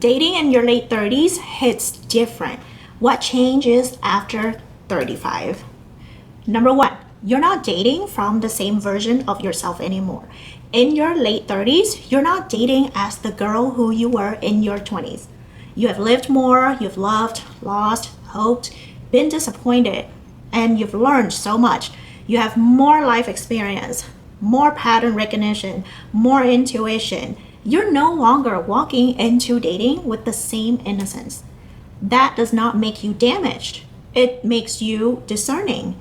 Dating in your late 30s hits different. What changes after 35? Number one, you're not dating from the same version of yourself anymore. In your late 30s, you're not dating as the girl who you were in your 20s. You have lived more, you've loved, lost, hoped, been disappointed, and you've learned so much. You have more life experience, more pattern recognition, more intuition. You're no longer walking into dating with the same innocence. That does not make you damaged. It makes you discerning.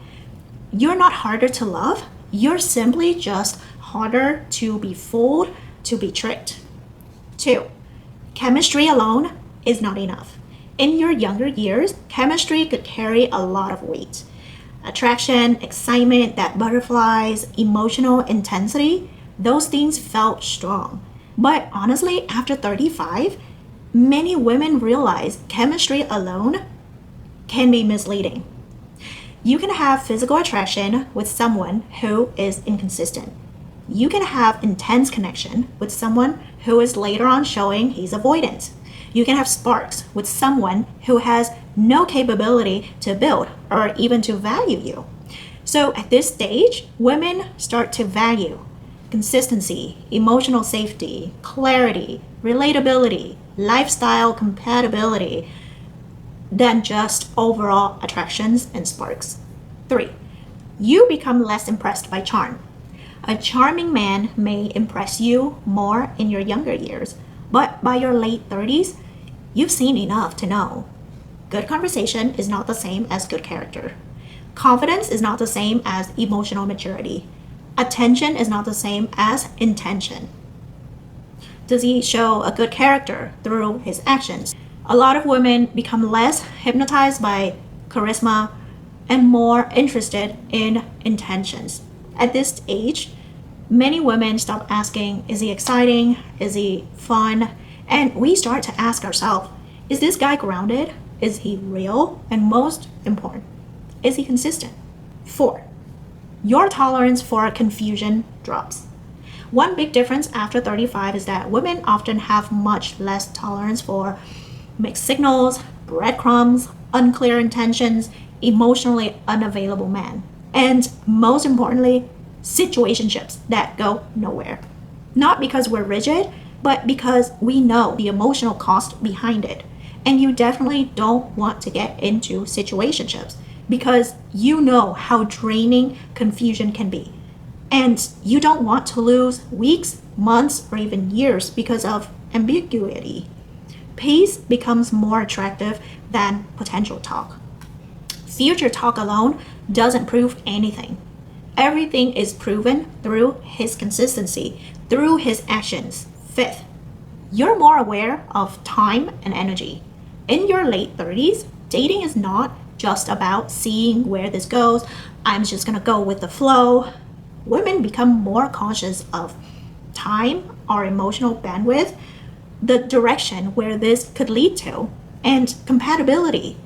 You're not harder to love. You're simply just harder to be fooled, to be tricked. 2. Chemistry alone is not enough. In your younger years, chemistry could carry a lot of weight. Attraction, excitement, that butterflies, emotional intensity, those things felt strong. But honestly, after 35, many women realize chemistry alone can be misleading. You can have physical attraction with someone who is inconsistent. You can have intense connection with someone who is later on showing he's avoidant. You can have sparks with someone who has no capability to build or even to value you. So at this stage, women start to value consistency, emotional safety, clarity, relatability, lifestyle compatibility than just overall attractions and sparks. 3. You become less impressed by charm. A charming man may impress you more in your younger years, but by your late 30s, you've seen enough to know. Good conversation is not the same as good character. Confidence is not the same as emotional maturity. Attention is not the same as intention. Does he show a good character through his actions? A lot of women become less hypnotized by charisma and more interested in intentions. At this age, many women stop asking, is he exciting? Is he fun? And we start to ask ourselves, is this guy grounded? Is he real? And most important, is he consistent? 4. Your tolerance for confusion drops. One big difference after 35 is that women often have much less tolerance for mixed signals, breadcrumbs, unclear intentions, emotionally unavailable men, and most importantly, situationships that go nowhere. Not because we're rigid, but because we know the emotional cost behind it. And you definitely don't want to get into situationships because you know how draining confusion can be. And you don't want to lose weeks, months, or even years because of ambiguity. Peace becomes more attractive than potential talk. Future talk alone doesn't prove anything. Everything is proven through his consistency, through his actions. 5th, you're more aware of time and energy. In your late 30s, dating is not just about seeing where this goes. I'm just gonna go with the flow. Women become more conscious of time, our emotional bandwidth, the direction where this could lead to, and compatibility.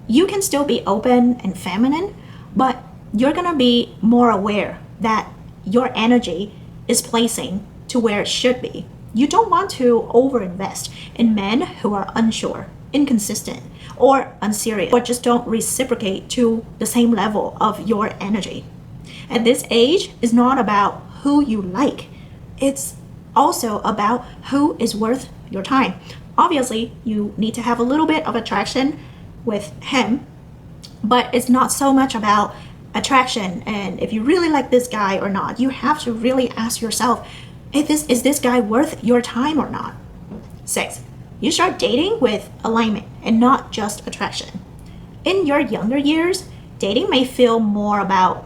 You can still be open and feminine, but you're gonna be more aware that your energy is placing to where it should be. You don't want to overinvest in men who are unsure, inconsistent, or unserious, or just don't reciprocate to the same level of your energy. At this age, it's not about who you like. It's also about who is worth your time. Obviously, you need to have a little bit of attraction with him, but it's not so much about attraction and if you really like this guy or not. You have to really ask yourself, is this guy worth your time or not? 6, you start dating with alignment and not just attraction. In your younger years, dating may feel more about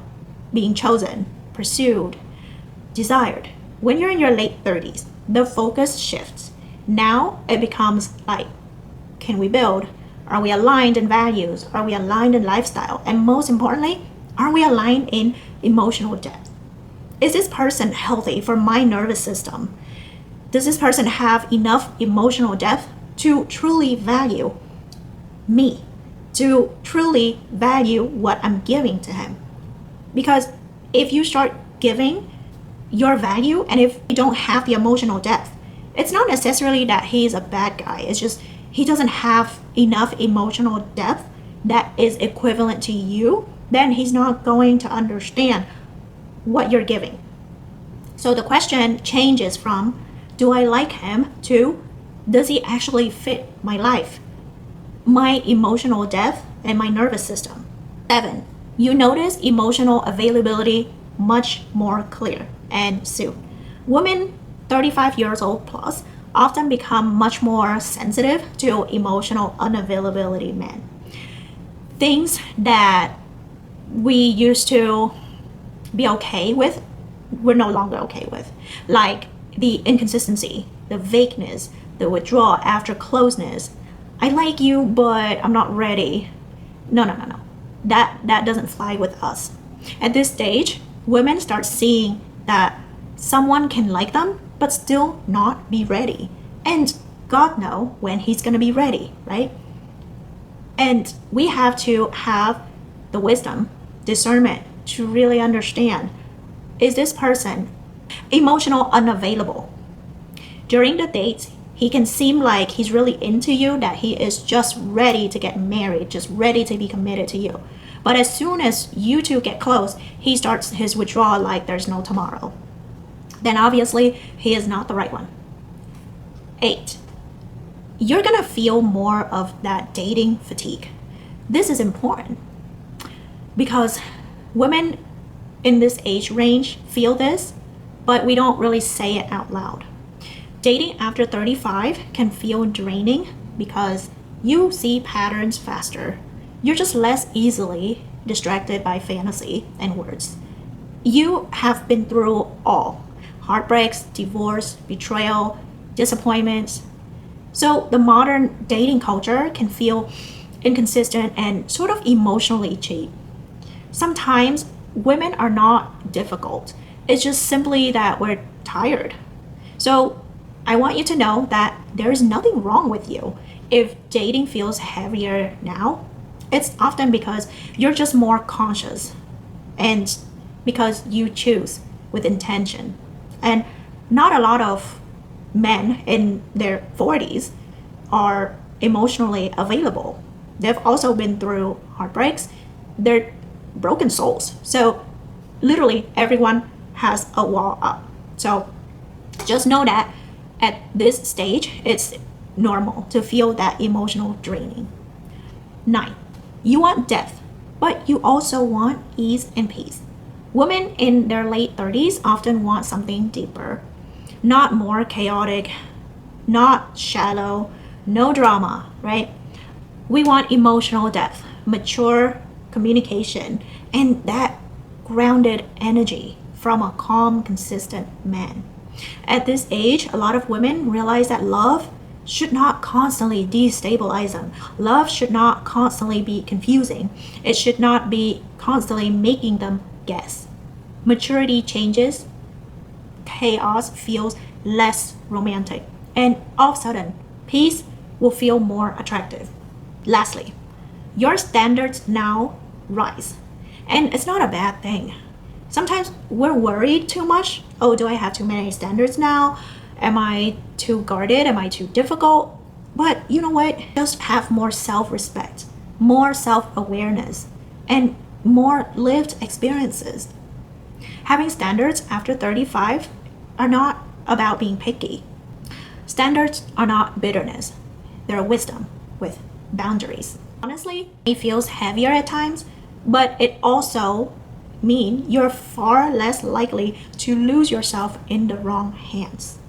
being chosen, pursued, desired. When you're in your late 30s, the focus shifts. Now it becomes like, can we build? Are we aligned in values? Are we aligned in lifestyle? And most importantly, are we aligned in emotional depth? Is this person healthy for my nervous system? Does this person have enough emotional depth to truly value me, to truly value what I'm giving to him? Because if you start giving your value and if you don't have the emotional depth, It's not necessarily that he's a bad guy. It's just he doesn't have enough emotional depth that is equivalent to you. Then he's not going to understand what you're giving. So the question changes from, do I like him, to, does he actually fit my life, my emotional depth, and my nervous system? 7. You notice emotional availability much more clear and soon. Women 35 years old plus often become much more sensitive to emotional unavailability men. Things that we used to be okay with, we're no longer okay with. Like the inconsistency, the vagueness, the withdrawal after closeness. I like you, but I'm not ready. No. That doesn't fly with us. At this stage, women start seeing that someone can like them, but still not be ready. And God knows when he's gonna be ready, right? And we have to have the wisdom, discernment to really understand, is this person emotional unavailable? During the dates, he can seem like he's really into you, that he is just ready to get married, just ready to be committed to you. But as soon as you two get close, he starts his withdrawal like there's no tomorrow. Then obviously he is not the right one. 8. You're gonna feel more of that dating fatigue. This is important because women in this age range feel this, but we don't really say it out loud. Dating after 35 can feel draining because you see patterns faster. You're just less easily distracted by fantasy and words. You have been through all heartbreaks, divorce, betrayal, disappointments. So the modern dating culture can feel inconsistent and sort of emotionally cheap. Sometimes women are not difficult. It's just simply that we're tired. So I want you to know that there is nothing wrong with you. If dating feels heavier now, it's often because you're just more conscious and because you choose with intention. And not a lot of men in their 40s are emotionally available. They've also been through heartbreaks. They're broken souls. So literally everyone has a wall up. So just know that at this stage, it's normal to feel that emotional draining. 9. You want depth, but you also want ease and peace. Women in their late 30s often want something deeper, not more chaotic, not shallow, no drama, right? We want emotional depth, mature communication, and that grounded energy from a calm, consistent man. At this age, a lot of women realize that love should not constantly destabilize them. Love should not constantly be confusing. It should not be constantly making them guess. Maturity changes, chaos feels less romantic, and all of a sudden, peace will feel more attractive. Lastly, your standards now rise, and it's not a bad thing. Sometimes we're worried too much. Oh, do I have too many standards now? Am I too guarded? Am I too difficult? But you know what? Just have more self-respect, more self-awareness, and more lived experiences. Having standards after 35 are not about being picky. Standards are not bitterness. They're wisdom with boundaries. Honestly, it feels heavier at times, but it also means you're far less likely to lose yourself in the wrong hands.